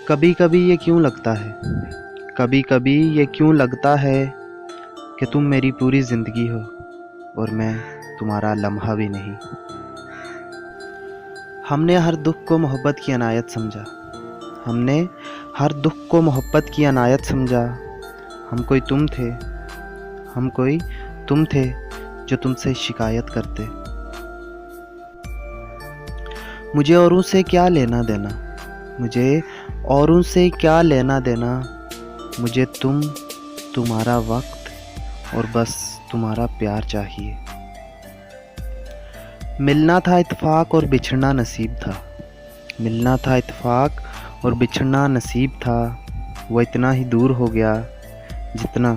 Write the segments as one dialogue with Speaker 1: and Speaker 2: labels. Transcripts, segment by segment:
Speaker 1: कभी कभी ये क्यों लगता है, कभी कभी ये क्यों लगता है कि तुम मेरी पूरी जिंदगी हो और मैं तुम्हारा लम्हा भी नहीं। हमने हर दुख को मोहब्बत की अनायत समझा, हमने हर दुख को मोहब्बत की अनायत समझा। हम कोई तुम थे जो तुमसे शिकायत करते। मुझे औरों से क्या लेना देना, मुझे औरों से क्या लेना देना। मुझे तुम्हारा वक्त और बस तुम्हारा प्यार चाहिए। मिलना था इत्तेफाक और बिछड़ना नसीब था, मिलना था इत्तेफाक और बिछड़ना नसीब था। वो इतना ही दूर हो गया जितना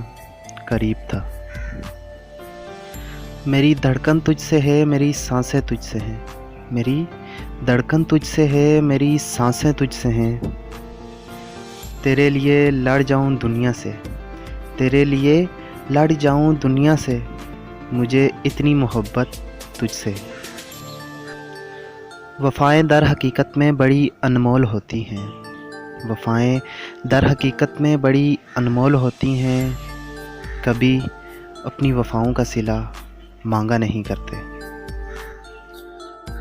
Speaker 1: करीब था। मेरी धड़कन तुझसे है, मेरी सांसें तुझसे हैं, मेरी धड़कन तुझसे है, मेरी सांसें तुझसे हैं। तेरे लिए लड़ जाऊं दुनिया से, तेरे लिए लड़ जाऊं दुनिया से। मुझे इतनी मोहब्बत तुझसे। वफ़ाएं दर हकीकत में बड़ी अनमोल होती हैं, वफ़ाएं दर हकीकत में बड़ी अनमोल होती हैं। कभी अपनी वफ़ाओं का सिला मांगा नहीं करते।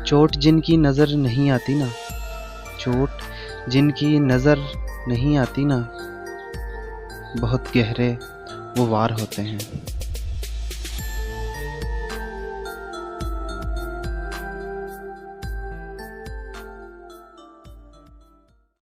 Speaker 1: चोट जिनकी नज़र नहीं आती ना, चोट जिनकी नज़र नहीं आती ना, बहुत गहरे वो वार होते हैं।